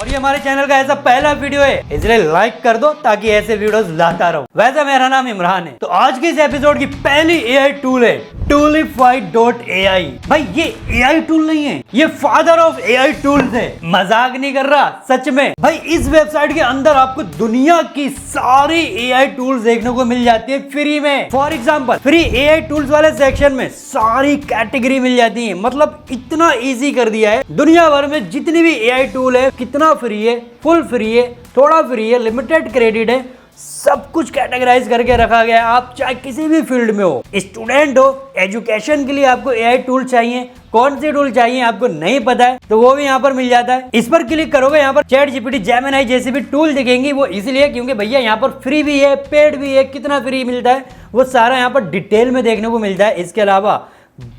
और ये हमारे चैनल का ऐसा पहला वीडियो है, इसलिए लाइक कर दो ताकि ऐसे वीडियोस लाता रहूं। वैसे मेरा नाम इमरान है। तो आज के इस एपिसोड की पहली एआई टूल है Toolify.ai। भाई ये एआई टूल नहीं है, ये फादर ऑफ एआई टूल्स है। मजाक नहीं कर रहा, सच में। भाई इस वेबसाइट के अंदर आपको दुनिया की सारी एआई टूल्स देखने को मिल जाती है फ्री में। For example free AI tools वाले सेक्शन में सारी कैटेगरी मिल जाती है। मतलब इतना इजी कर दिया है। दुनिया भर में जितनी भी एआई टूल है, कितना फ्री है, फुल फ्री है, थोड़ा फ्री है, लिमिटेड क्रेडिट है, सब कुछ कैटेगराइज करके रखा गया है। आप चाहे किसी भी फील्ड में हो, स्टूडेंट हो, एजुकेशन के लिए आपको एआई टूल चाहिए, कौन से टूल चाहिए आपको नहीं पता है तो वो भी यहाँ पर मिल जाता है। इस पर क्लिक करोगे, यहाँ पर चैट जीपीटी, जेमिनी जैसे भी टूल दिखेंगी। वो इसलिए क्योंकि भैया यहाँ पर फ्री भी है, पेड भी है, कितना फ्री मिलता है वो सारा यहाँ पर डिटेल में देखने को मिलता है। इसके अलावा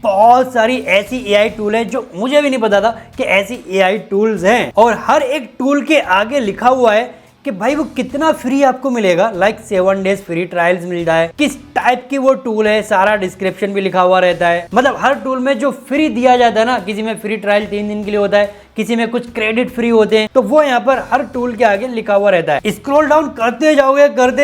बहुत सारी ऐसी एआई टूल है जो मुझे भी नहीं पता था कि ऐसी एआई टूल्स हैं। और हर एक टूल के आगे लिखा हुआ है कि भाई वो कितना फ्री आपको मिलेगा। लाइक 7 डेज फ्री ट्रायल्स मिलता है, किस टाइप की वो टूल है, सारा डिस्क्रिप्शन भी लिखा हुआ रहता है। मतलब हर टूल में जो फ्री दिया जाता है ना, किसी में फ्री ट्रायल 3 दिन के लिए होता है, किसी में कुछ क्रेडिट फ्री होते हैं, तो वो यहाँ पर हर टूल के आगे लिखा हुआ रहता है। स्क्रॉल डाउन करते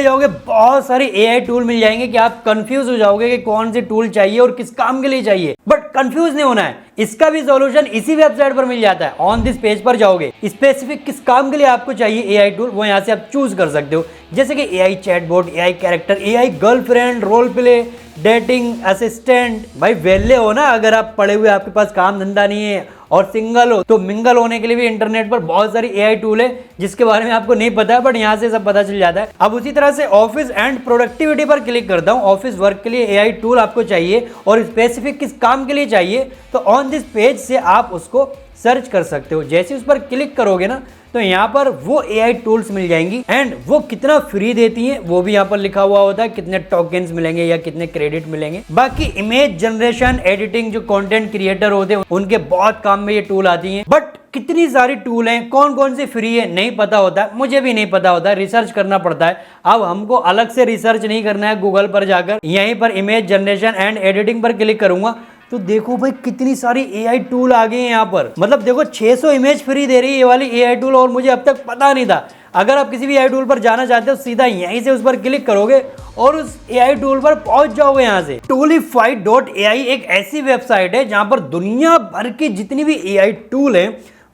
जाओगे बहुत सारी एआई टूल मिल जाएंगे कि आप कंफ्यूज हो जाओगे कि कौन सी टूल चाहिए और किस काम के लिए चाहिए। बट कंफ्यूज नहीं होना है, इसका भी सॉल्यूशन इसी वेबसाइट पर मिल जाता है। ऑन दिस पेज पर जाओगे, स्पेसिफिक किस काम के लिए आपको चाहिए एआई टूल, वो यहाँ से आप चूज कर सकते हो। जैसे कि AI chatbot, AI character, AI girlfriend, role play, dating assistant. भाई वेले हो ना, अगर आप पढ़े हुए, आपके पास काम धंधा नहीं है और सिंगल हो, तो मिंगल होने के लिए भी इंटरनेट पर बहुत सारी एआई टूल है जिसके बारे में आपको नहीं पता है, बट यहाँ से सब पता चल जाता है। अब उसी तरह से ऑफिस एंड प्रोडक्टिविटी पर क्लिक करता हूँ। ऑफिस वर्क के लिए एआई टूल आपको चाहिए और स्पेसिफिक किस काम के लिए चाहिए, तो ऑन दिस पेज से आप उसको सर्च कर सकते हो। जैसे उस पर क्लिक करोगे ना, तो यहाँ पर वो एआई टूल्स मिल जाएंगी एंड वो कितना फ्री देती हैं वो भी यहाँ पर लिखा हुआ होता है, कितने टोकन्स मिलेंगे या कितने क्रेडिट मिलेंगे। बाकी इमेज जनरेशन, एडिटिंग, जो कंटेंट क्रिएटर होते हैं उनके बहुत काम में ये टूल आती हैं। बट कितनी सारी टूल हैं, कौन कौन सी फ्री है नहीं पता होता है, मुझे भी नहीं पता होता है, रिसर्च करना पड़ता है। अब हमको अलग से रिसर्च नहीं करना है गूगल पर जाकर, यहीं पर इमेज जनरेशन एंड एडिटिंग पर क्लिक करूंगा तो देखो भाई कितनी सारी एआई टूल आ गई हैं यहाँ पर। मतलब देखो 600 इमेज फ्री दे रही है ये वाली एआई टूल और मुझे अब तक पता नहीं था। अगर आप किसी भी एआई टूल पर जाना चाहते हो, सीधा यहीं से उस पर क्लिक करोगे और उस एआई टूल पर पहुंच जाओगे। यहाँ से Toolify.ai एक ऐसी वेबसाइट है जहां पर दुनिया भर की जितनी भी एआई टूल है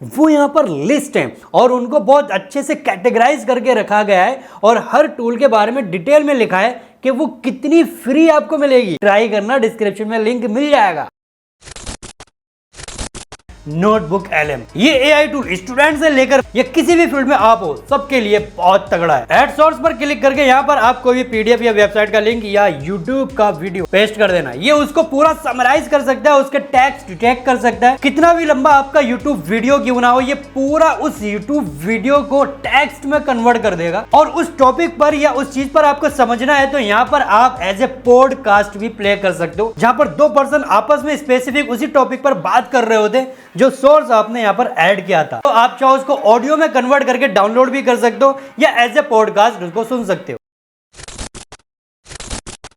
वो यहाँ पर लिस्ट है और उनको बहुत अच्छे से कैटेगराइज करके रखा गया है और हर टूल के बारे में डिटेल में लिखा है कि वो कितनी फ्री आपको मिलेगी। ट्राई करना, डिस्क्रिप्शन में लिंक मिल जाएगा। नोटबुक LM, ये एआई टूल स्टूडेंट से लेकर या किसी भी फील्ड में आप हो, सबके लिए बहुत तगड़ा है। एड सोर्स पर क्लिक करके यहाँ पर आप कोई भी पीडीएफ या वेबसाइट का लिंक या यूट्यूब का वीडियो पेस्ट कर देना। ये उसको पूरा समराइज कर सकता है, उसके टैग्स डिटेक्ट कर सकता है। कितना भी लंबा आपका यूट्यूब वीडियो क्यों ना हो, ये पूरा उस यूट्यूब वीडियो को टेक्स्ट में कन्वर्ट कर देगा। और उस टॉपिक पर या उस चीज पर आपको समझना है तो यहाँ पर आप एज ए पॉडकास्ट भी प्ले कर सकते हो, जहां पर 2 पर्सन आपस में स्पेसिफिक उसी टॉपिक पर बात कर रहे होते जो सोर्स आपने यहाँ पर ऐड किया था। तो आप चाहो उसको ऑडियो में कन्वर्ट करके डाउनलोड भी कर सकते हो या एज ए पॉडकास्ट उसको सुन सकते हो।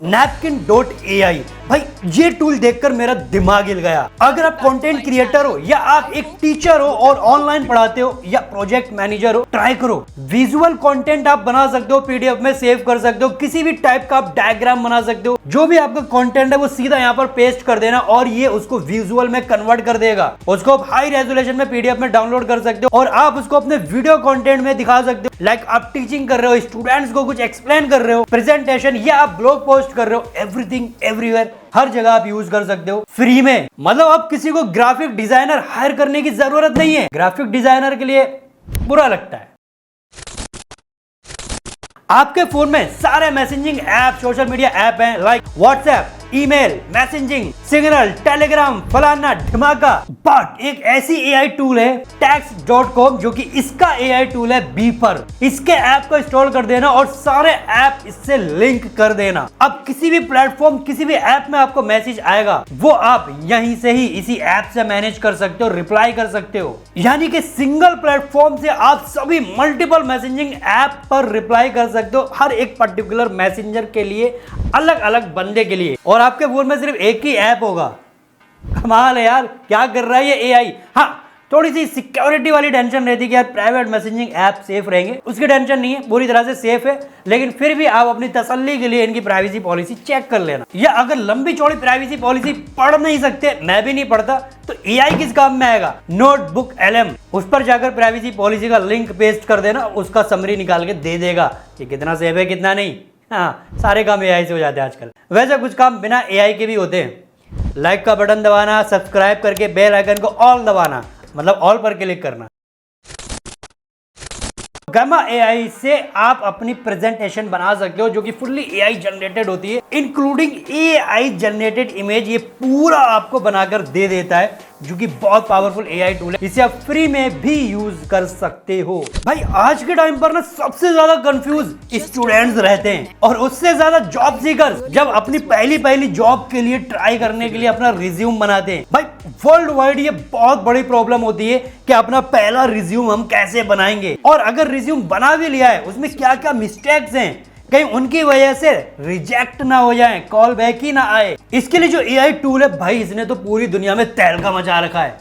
Napkin.ai, भाई ये टूल देखकर मेरा दिमाग हिल गया। अगर आप कंटेंट क्रिएटर हो या आप एक टीचर हो और ऑनलाइन पढ़ाते हो या प्रोजेक्ट मैनेजर हो, ट्राई करो। विजुअल कंटेंट आप बना सकते हो, पीडीएफ में सेव कर सकते हो, किसी भी टाइप का आप डायग्राम बना सकते हो। जो भी आपका कंटेंट है वो सीधा यहाँ पर पेस्ट कर देना और ये उसको विजुअल में कन्वर्ट कर देगा। उसको आप हाई रेजोल्यूशन में पीडीएफ में डाउनलोड कर सकते हो और आप उसको अपने वीडियो कंटेंट में दिखा सकते हो। लाइक आप टीचिंग कर रहे हो, स्टूडेंट्स को कुछ एक्सप्लेन कर रहे हो, प्रेजेंटेशन, या आप ब्लॉग पोस्ट कर रहे हो, एवरीथिंग एवरीवेयर, हर जगह आप यूज कर सकते हो फ्री में। मतलब अब किसी को ग्राफिक डिजाइनर हायर करने की जरूरत नहीं है। ग्राफिक डिजाइनर के लिए बुरा लगता है। आपके फोन में सारे messaging app, social media app हैं, like WhatsApp, email, messaging, Signal, Telegram, फलाना ढिमाका। बट एक ऐसी एआई टूल है Text.com जो कि इसका एआई टूल है बीपर। इसके ऐप को इंस्टॉल कर देना और सारे ऐप इससे लिंक कर देना। अब किसी भी प्लेटफॉर्म, किसी भी ऐप में आपको मैसेज आएगा वो आप यहीं से ही इसी ऐप से मैनेज कर सकते हो, रिप्लाई कर सकते हो। यानी कि सिंगल प्लेटफॉर्म से आप सभी मल्टीपल मैसेजिंग ऐप पर रिप्लाई कर सकते हो, हर एक पर्टिकुलर मैसेंजर के लिए, अलग अलग बंदे के लिए। और आपके फोन में सिर्फ एक ही ऐप होगा। कमाल है यार, क्या कर रहा है ये एआई। हाँ, थोड़ी सी सिक्योरिटी वाली टेंशन रहती है कि यार प्राइवेट मैसेजिंग ऐप सेफ रहेंगे, उसकी टेंशन नहीं है, पूरी तरह से सेफ है। लेकिन फिर भी आप अपनी तसल्ली के लिए इनकी प्राइवेसी पॉलिसी चेक कर लेना। या अगर लंबी चौड़ी प्राइवेसी पॉलिसी पढ़ नहीं सकते, मैं भी नहीं पढ़ता, तो एआई किस काम में आएगा? नोटबुक LM, उस पर जाकर प्राइवेसी पॉलिसी का लिंक पेस्ट कर देना, उसका समरी निकाल के दे देगा कि कितना सेफ है कितना नहीं। हाँ, सारे काम एआई से हो जाते हैं आजकल। वैसे कुछ काम बिना एआई के भी होते हैं। लाइक का बटन दबाना, सब्सक्राइब करके बेल आइकन को ऑल दबाना, मतलब ऑल पर क्लिक करना। गामा AI से आप अपनी प्रेजेंटेशन बना सकते हो जो कि फुल्ली AI जनरेटेड होती है, इंक्लूडिंग AI जनरेटेड इमेज। ये पूरा आपको बनाकर दे देता है, जो कि बहुत पावरफुल AI टूल है। इसे आप फ्री में भी यूज कर सकते हो। भाई आज के टाइम पर ना सबसे ज्यादा कंफ्यूज स्टूडेंट्स रहते हैं और उससे ज्यादा जॉब सीकर्स जब अपनी पहली जॉब के लिए ट्राई करने के लिए अपना रिज्यूम बनाते हैं। भाई वर्ल्ड वाइड ये बहुत बड़ी प्रॉब्लम होती है कि अपना पहला रिज्यूम हम कैसे बनाएंगे, और अगर रिज्यूम बना भी लिया है उसमें क्या क्या मिस्टेक्स हैं, कहीं उनकी वजह से रिजेक्ट ना हो जाए, कॉल बैक ही ना आए। इसके लिए जो AI टूल है भाई, इसने तो पूरी दुनिया में तहलका मचा रखा है।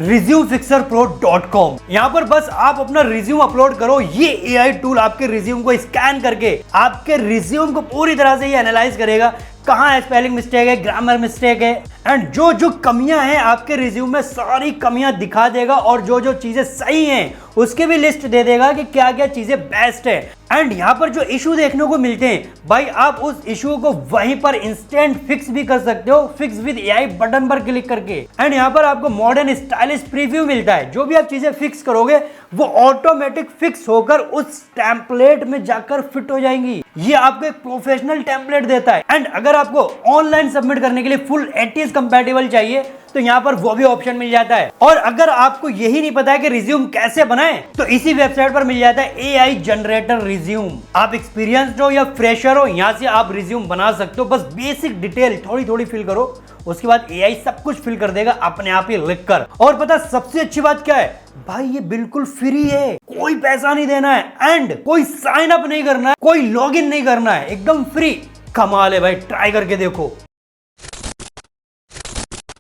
resume-fixer-pro.com, यहाँ पर बस आप अपना रिज्यूम अपलोड करो, ये AI टूल आपके रिज्यूम को स्कैन करके आपके रिज्यूम को पूरी तरह से ये एनालाइज करेगा, कहाँ स्पेलिंग मिस्टेक है, ग्रामर मिस्टेक है, एंड जो जो कमियां हैं आपके रिज्यूम में सारी कमियां दिखा देगा, और जो जो चीजें सही हैं उसके भी लिस्ट दे देगा कि क्या क्या चीजें बेस्ट है। एंड यहाँ पर जो इशू देखने को मिलते हैं भाई, आप उस इशू को वहीं पर इंस्टेंट फिक्स भी कर सकते हो, फिक्स विद AI बटन पर क्लिक करके। एंड यहाँ पर आपको मॉडर्न स्टाइलिश प्रीव्यू मिलता है, जो भी आप चीजें फिक्स करोगे वो ऑटोमेटिक फिक्स होकर उस टेम्पलेट में जाकर फिट हो जाएंगी। ये आपको एक प्रोफेशनल टेम्पलेट देता है। एंड अगर आपको ऑनलाइन सबमिट करने के लिए फुल ATS कंपैटिबल चाहिए तो यहाँ पर वो भी ऑप्शन मिल जाता है। और अगर आपको यही नहीं पता है कि रिज्यूम कैसे बनाएं, तो इसी वेबसाइट पर मिल जाता है AI जनरेटर रिज्यूम। आप एक्सपीरियंस्ड हो या फ्रेशर हो, यहाँ से आप रिज्यूम बना सकते हो। बस बेसिक डिटेल थोड़ी थोड़ी फिल करो, उसके बाद AI सब कुछ फिल कर देगा अपने आप ही लिख कर। और पता सबसे अच्छी बात क्या है भाई, ये बिल्कुल फ्री है, कोई पैसा नहीं देना है, एंड कोई साइन अप नहीं करना है, कोई लॉग इन नहीं करना है, एकदम फ्री। कमाल है भाई, ट्राई करके देखो।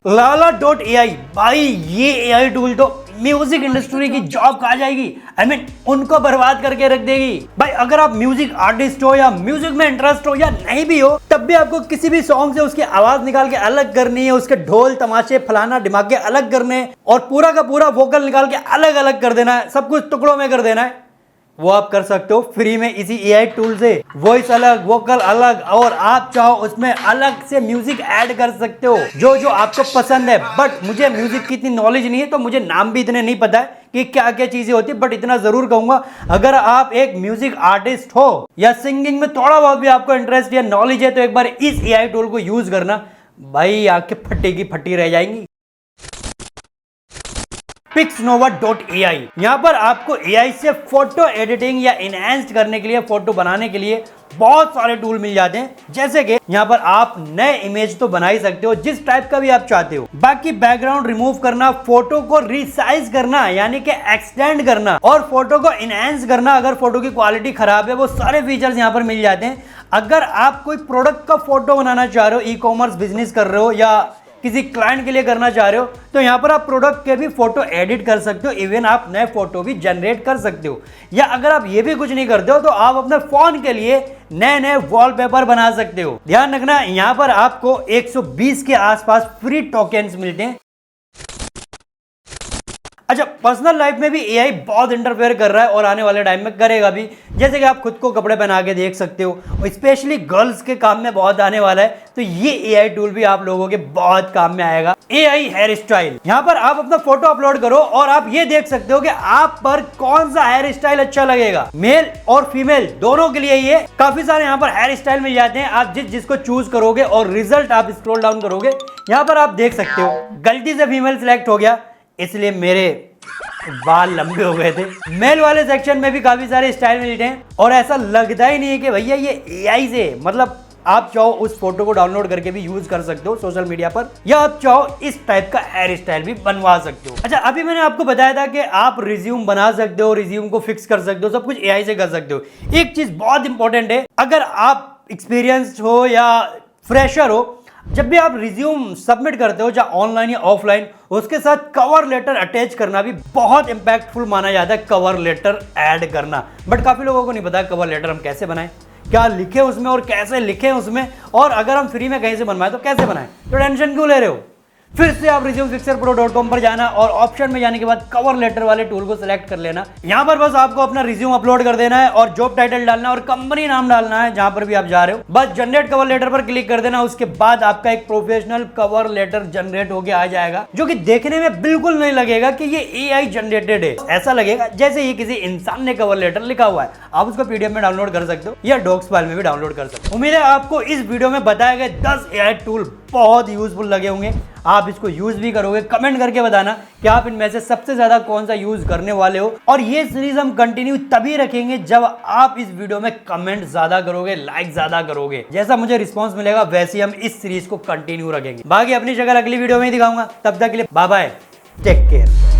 Lala.ai, भाई ये AI टूल तो म्यूजिक इंडस्ट्री की जॉब खा जाएगी। I mean, उनको बर्बाद करके रख देगी। भाई अगर आप म्यूजिक आर्टिस्ट हो या म्यूजिक में इंटरेस्ट हो या नहीं भी हो, तब भी आपको किसी भी सॉन्ग से उसकी आवाज निकाल के अलग करनी है, उसके ढोल तमाशे फलाना दिमागे अलग करने, और पूरा का पूरा वोकल निकाल के अलग अलग कर देना है, सब कुछ टुकड़ों में कर देना है, वो आप कर सकते हो फ्री में इसी AI टूल से। वॉइस अलग, वोकल अलग, और आप चाहो उसमें अलग से म्यूजिक ऐड कर सकते हो जो जो आपको पसंद है। बट मुझे म्यूजिक की इतनी नॉलेज नहीं है, तो मुझे नाम भी इतने नहीं पता है कि क्या क्या चीजें होती है। बट इतना जरूर कहूंगा, अगर आप एक म्यूजिक आर्टिस्ट हो या सिंगिंग में थोड़ा बहुत भी आपको इंटरेस्ट या नॉलेज है, तो एक बार इस AI टूल को यूज करना, भाई आंखें फटी की फटी रह जाएंगी। Pixnova.ai, यहाँ पर आपको AI से फोटो एडिटिंग या इनहेंस्ड करने के लिए, फोटो बनाने के लिए बहुत सारे टूल मिल जाते हैं। जैसे कि यहाँ पर आप नए इमेज तो बना ही सकते हो जिस टाइप का भी आप चाहते हो, बाकी बैकग्राउंड रिमूव करना, फोटो को रिसाइज करना यानी कि एक्सटेंड करना, और फोटो को इनहेंस करना अगर फोटो की क्वालिटी खराब है, वो सारे फीचर्स यहाँ पर मिल जाते हैं। अगर आप कोई प्रोडक्ट का फोटो बनाना चाह रहे हो, ई कॉमर्स बिजनेस कर रहे हो या किसी क्लाइंट के लिए करना चाह रहे हो, तो यहाँ पर आप प्रोडक्ट के भी फोटो एडिट कर सकते हो, इवन आप नए फोटो भी जनरेट कर सकते हो। या अगर आप ये भी कुछ नहीं करते हो, तो आप अपने फोन के लिए नए नए वॉलपेपर बना सकते हो। ध्यान रखना, यहाँ पर आपको 120 के आसपास फ्री टोकन्स मिलते हैं। अच्छा, पर्सनल लाइफ में भी AI बहुत इंटरफेयर कर रहा है और आने वाले टाइम में करेगा भी। जैसे कि आप खुद को कपड़े पहना के देख सकते हो, और स्पेशली गर्ल्स के काम में बहुत आने वाला है, तो ये AI टूल भी आप लोगों के बहुत काम में आएगा। AI हेयर स्टाइल, यहाँ पर आप अपना फोटो अपलोड करो और आप ये देख सकते हो कि आप पर कौन सा हेयर स्टाइल अच्छा लगेगा। मेल और फीमेल दोनों के लिए ये काफी सारे यहाँ पर हेयर स्टाइल मिल जाते हैं। आप जिसको चूज करोगे और रिजल्ट आप स्क्रॉल डाउन करोगे, यहाँ पर आप देख सकते हो गलती से फीमेल सिलेक्ट हो गया, इसलिए मेरे बाल लंबे हो गए थे। मेल वाले सेक्शन में भी काफी सारे स्टाइल मिलते हैं, और ऐसा लगता ही नहीं है कि भैया ये AI से, मतलब आप चाहो उस फोटो को डाउनलोड करके भी यूज कर सकते हो सोशल मीडिया पर, या आप चाहो इस टाइप का हेयर स्टाइल भी बनवा सकते हो। अच्छा, अभी मैंने आपको बताया था कि आप रिज्यूम बना सकते हो, रिज्यूम को फिक्स कर सकते हो, सब कुछ AI से कर सकते हो। एक चीज बहुत इंपॉर्टेंट है, अगर आप एक्सपीरियंस्ड हो या फ्रेशर हो, जब भी आप रिज्यूम सबमिट करते हो चाहे ऑनलाइन या ऑफलाइन, उसके साथ कवर लेटर अटैच करना भी बहुत इंपैक्टफुल माना जाता है, कवर लेटर ऐड करना। बट काफी लोगों को नहीं पता कवर लेटर हम कैसे बनाएं, क्या लिखे उसमें और कैसे लिखें उसमें, और अगर हम फ्री में कहीं से बनवाएं तो कैसे बनाएं। तो टेंशन क्यों ले रहे हो, फिर से आप resumeFixerPro.com पर जाना और ऑप्शन में जाने के बाद कवर लेटर वाले टूल को सिलेक्ट कर लेना। यहां पर बस आपको अपना रिज्यूम अपलोड कर देना है और जॉब टाइटल डालना है और कंपनी नाम डालना है जहां पर भी आप जा रहे हो। बस जनरेट कवर लेटर पर क्लिक कर देना। उसके बाद आपका एक प्रोफेशनल कवर लेटर जनरेट होके आ जाएगा, जो कि देखने में बिल्कुल नहीं लगेगा कि ये AI जनरेटेड है। ऐसा लगेगा जैसे ये किसी इंसान ने कवर लेटर लिखा हुआ है। आप उसको PDF में डाउनलोड कर सकते हो या डॉक्स फाइल में भी डाउनलोड कर सकते हो। उम्मीद है आपको इस वीडियो में बताए गए 10 AI टूल बहुत यूजफुल लगे होंगे। आप इसको यूज भी करोगे, कमेंट करके बताना कि आप इनमें से सबसे ज्यादा कौन सा यूज करने वाले हो। और ये सीरीज हम कंटिन्यू तभी रखेंगे जब आप इस वीडियो में कमेंट ज्यादा करोगे, लाइक ज्यादा करोगे। जैसा मुझे रिस्पांस मिलेगा वैसे हम इस सीरीज को कंटिन्यू रखेंगे। बाकी अपनी शक्ल अगली वीडियो में ही दिखाऊंगा। तब तक के लिए बाय बाय, टेक केयर।